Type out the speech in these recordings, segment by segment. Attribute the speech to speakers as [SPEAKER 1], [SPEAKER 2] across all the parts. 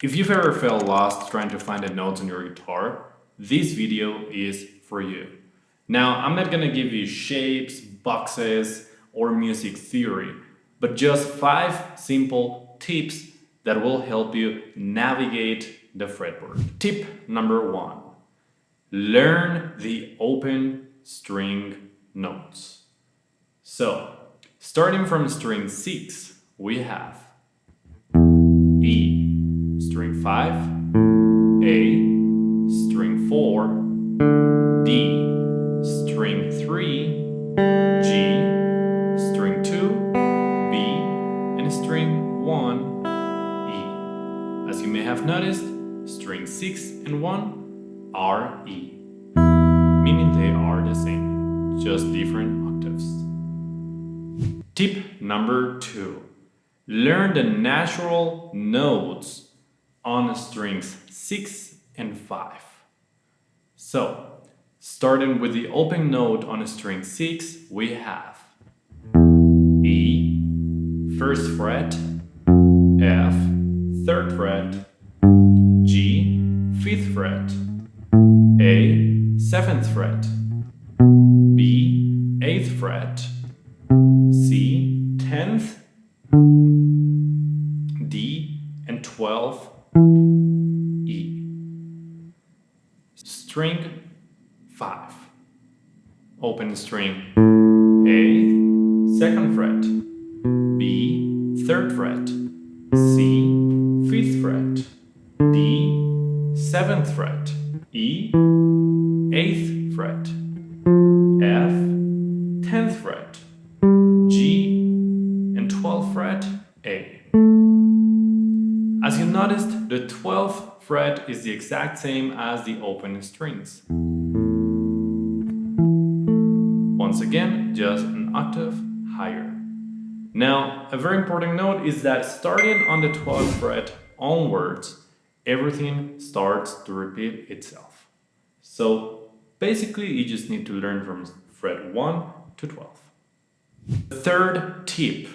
[SPEAKER 1] If you've ever felt lost trying to find the notes on your guitar, this video is for you. Now, I'm not gonna give you shapes, boxes, or music theory, but just 5 simple tips that will help you navigate the fretboard. Tip number 1. Learn the open string notes. So, starting from string 6, we have E, string 5, A, string 4, D, string 3, G, string 2, B, and string 1, E. As you may have noticed, string 6 and 1 are E, meaning they are the same, just different octaves. Tip number 2. Learn the natural notes on strings 6 and 5. So, starting with the open note on string 6, we have E, 1st fret, F, 3rd fret, G, 5th fret, A, 7th fret, B, 8th fret, C, 10th, D, and 12th, E. String 5. Open string A, 2nd fret, B, 3rd fret, C, 5th fret, D, 7th fret, E, 8th fret, F, 10th fret, G, and 12th fret, A. As you noticed, the 12th fret is the exact same as the open strings. Once again, just an octave higher. Now, a very important note is that starting on the 12th fret onwards, everything starts to repeat itself. So basically, you just need to learn from fret 1 to 12. The third tip,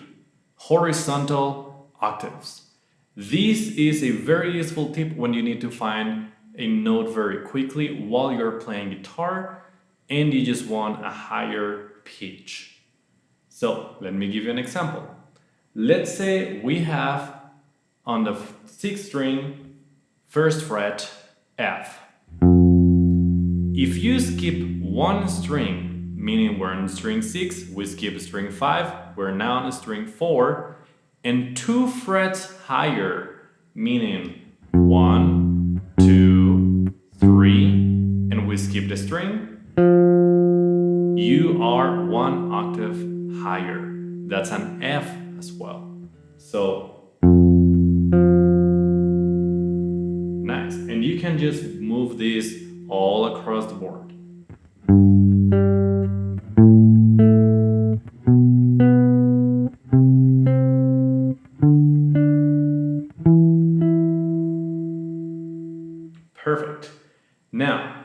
[SPEAKER 1] horizontal octaves. This is a very useful tip when you need to find a note very quickly while you're playing guitar and you just want a higher pitch. So let me give you an example. Let's say we have on the 6th string, 1st fret, F. If you skip one string, meaning we're on string 6, we skip string 5, we're now on string 4, and 2 frets higher, meaning 1, 2, 3, and we skip the string, you are 1 octave higher. That's an F as well. So, nice. And you can just move this all across the board. Perfect. Now,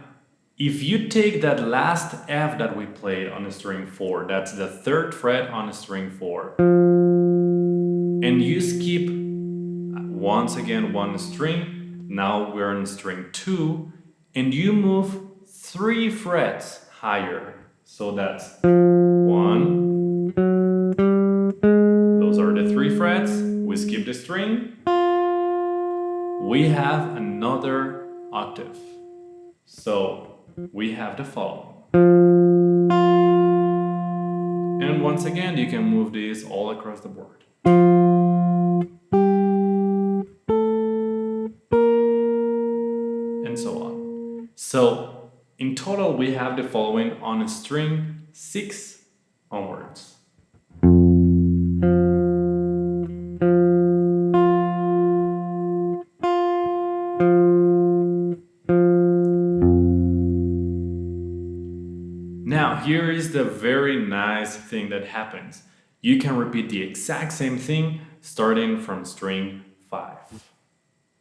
[SPEAKER 1] if you take that last F that we played on a string 4, that's the 3rd fret on a string 4, and you skip once again one string, now we're on string 2, and you move 3 frets higher. So that's 1, those are the 3 frets, we skip the string, we have another octave. So we have the following. And once again, you can move this all across the board. And so on. So in total, we have the following on string 6 onwards. Now, here is the very nice thing that happens. You can repeat the exact same thing starting from string 5.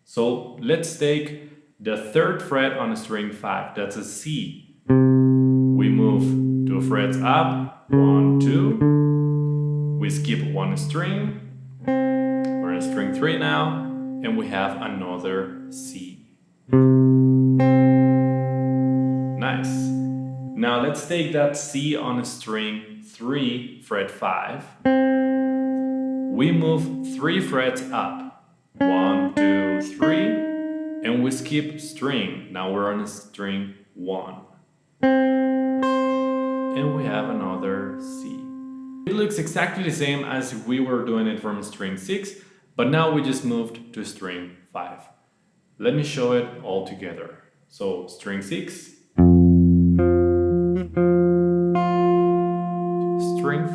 [SPEAKER 1] So let's take the 3rd fret on string 5, that's a C. We move 2 frets up, 1, 2. We skip one string, we're in string 3 now, and we have another C. Nice. Now let's take that C on a string 3, fret 5. We move 3 frets up. 1, 2, 3, and we skip string. Now we're on a string 1. And we have another C. It looks exactly the same as if we were doing it from string 6, but now we just moved to string 5. Let me show it all together. So string 6, string 5.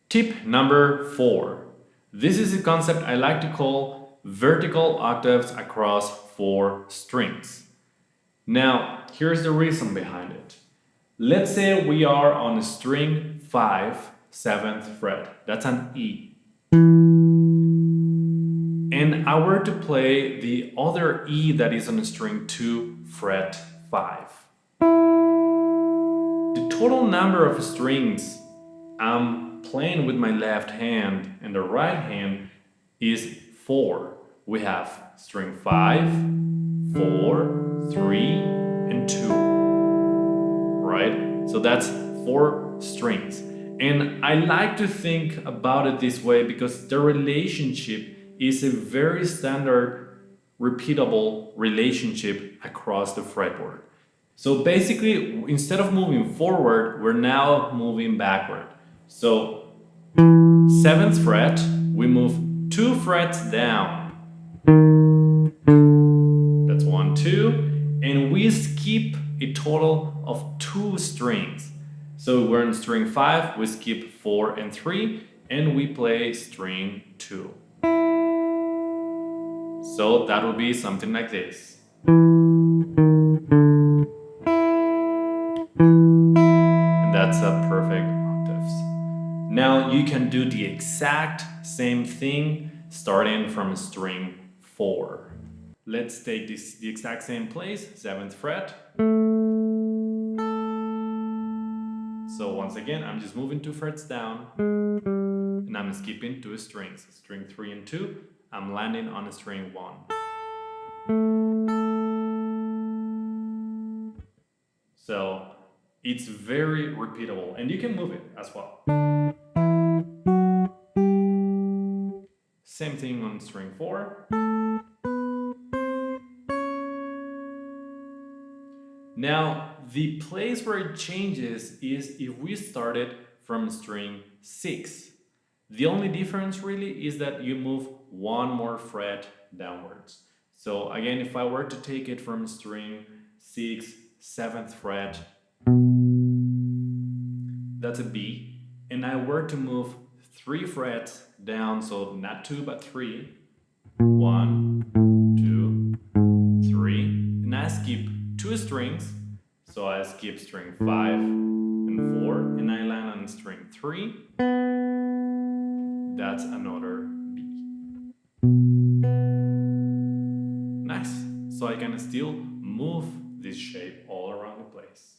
[SPEAKER 1] Tip number 4. This is a concept I like to call vertical octaves across 4 strings. Now, here's the reason behind it. Let's say we are on string 5, 7th fret. That's an E. And I were to play the other E that is on string 2, fret 5. The total number of strings I'm playing with my left hand and the right hand is 4. We have string 5, 4, 3, and 2. Right? So that's 4 strings. And I like to think about it this way because the relationship is a very standard, repeatable relationship across the fretboard. So basically, instead of moving forward, we're now moving backward. So 7th fret, we move 2 frets down. That's 1, 2, and we skip a total of 2 strings. So we're in string 5, we skip 4 and 3, and we play string 2. So that would be something like this. And that's a perfect octaves. Now you can do the exact same thing starting from string 4. Let's take the exact same place, 7th fret. So once again, I'm just moving 2 frets down and I'm skipping 2 strings, string 3 and 2. I'm landing on a string 1. So it's very repeatable and you can move it as well. Same thing on string 4. Now, the place where it changes is if we started from string 6. The only difference really is that you move 1 more fret downwards. So again, if I were to take it from string 6, 7th fret, that's a B, and I were to move 3 frets down, so not 2 but 3, 1, 2, 3, and I skip 2 strings, so I skip string 5 and 4, and I land on string 3. That's another B. Nice. So I can still move this shape all around the place.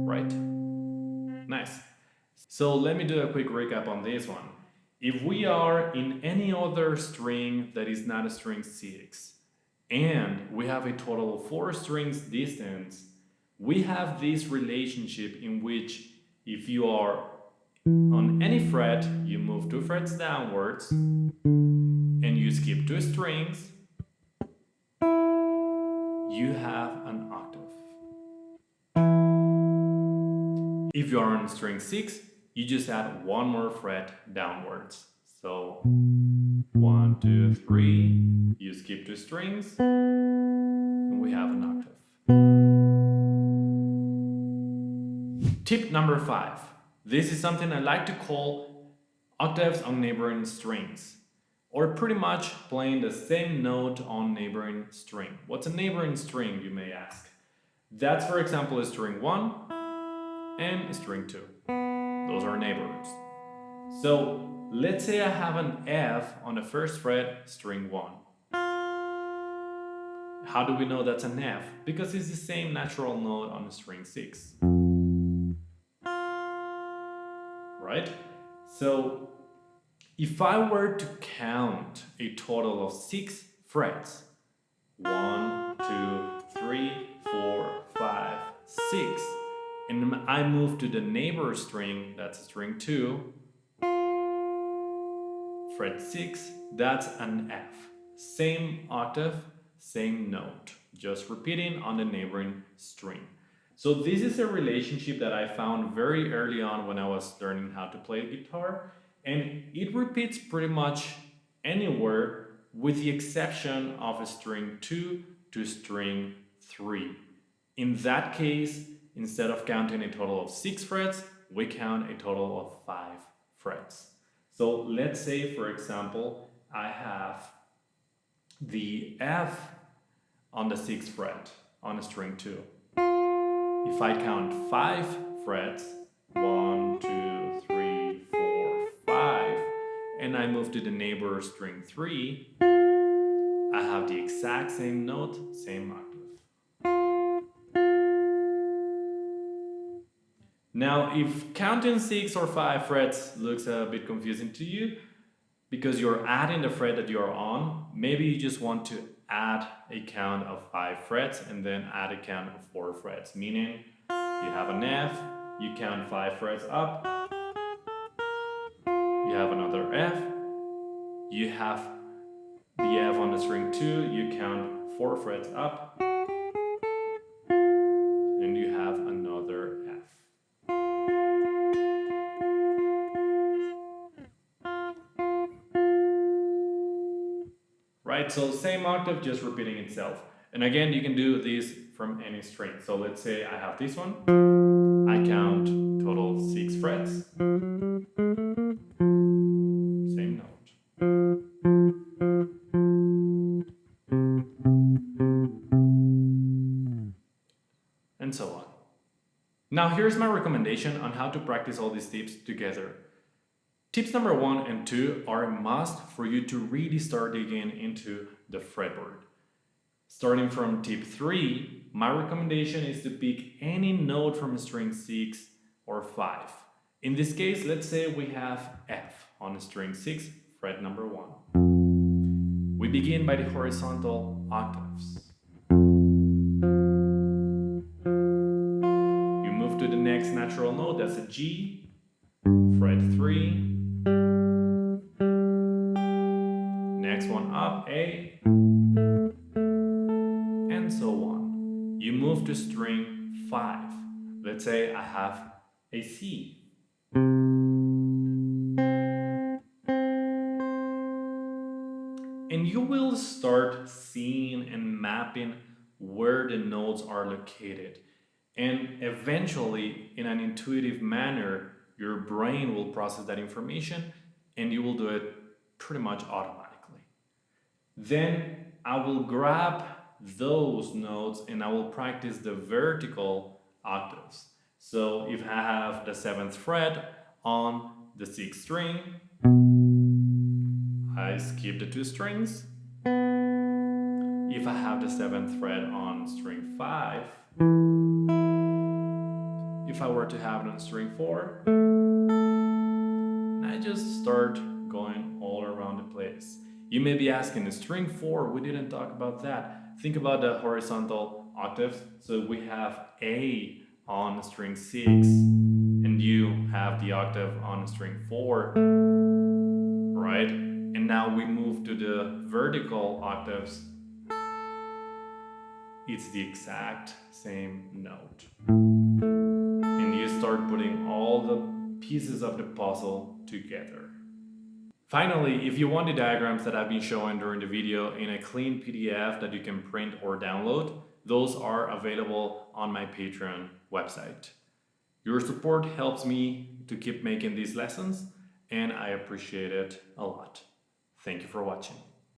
[SPEAKER 1] Right? Nice. So let me do a quick recap on this one. If we are in any other string that is not a string 6, and we have a total of 4 strings distance, we have this relationship in which if you are on any fret, you move 2 frets downwards and you skip 2 strings, you have an octave. If you are on string 6, you just add 1 more fret downwards. So 1, 2, 3, you skip 2 strings, and we have an octave. Tip number 5. This is something I like to call octaves on neighboring strings, or pretty much playing the same note on neighboring string. What's a neighboring string, you may ask? That's, for example, a string 1 and a string 2. Those are neighbors. So let's say I have an F on the 1st fret, string 1. How do we know that's an F? Because it's the same natural note on the string 6. Right? So if I were to count a total of 6 frets, 1, 2, 3, 4, 5, 6, and I move to the neighbor string, that's string 2, fret 6, that's an F. Same octave, same note, just repeating on the neighboring string. So this is a relationship that I found very early on when I was learning how to play guitar, and it repeats pretty much anywhere with the exception of string 2 to string 3. In that case, instead of counting a total of 6 frets, we count a total of 5 frets. So let's say, for example, I have the F on the 6th fret on a string 2. If I count 5 frets, 1, 2, 3, 4, 5, and I move to the neighbor string 3, I have the exact same note, same octave. Now, if counting 6 or 5 frets looks a bit confusing to you, because you're adding the fret that you're on, maybe you just want to add a count of 5 frets and then add a count of 4 frets, meaning you have an F, you count 5 frets up, you have another F, you have the F on the string 2, you count 4 frets up, and you have another F. Right, so same octave, just repeating itself. And again, you can do this from any string. So let's say I have this one. I count total 6 frets. Same note. And so on. Now here's my recommendation on how to practice all these tips together. Tips number 1 and 2 are a must for you to really start digging into the fretboard. Starting from tip 3, my recommendation is to pick any note from string 6 or 5. In this case, let's say we have F on string 6, fret number 1. We begin by the horizontal octaves. You move to the next natural note, that's a G, fret 3. Next one up, A, and so on. You move to string 5. Let's say I have a C. And you will start seeing and mapping where the notes are located. And eventually, in an intuitive manner, your brain will process that information and you will do it pretty much automatically. Then I will grab those notes and I will practice the vertical octaves. So if I have the 7th fret on the 6th string, I skip the 2 strings. If I have the 7th fret on string 5, if I were to have it on string 4, I just start going all around the place. You may be asking, string 4, we didn't talk about that. Think about the horizontal octaves. So we have A on string 6, and you have the octave on string 4, right? And now we move to the vertical octaves. It's the exact same note. And you start putting all the pieces of the puzzle together. Finally, if you want the diagrams that I've been showing during the video in a clean PDF that you can print or download, those are available on my Patreon website. Your support helps me to keep making these lessons, and I appreciate it a lot. Thank you for watching.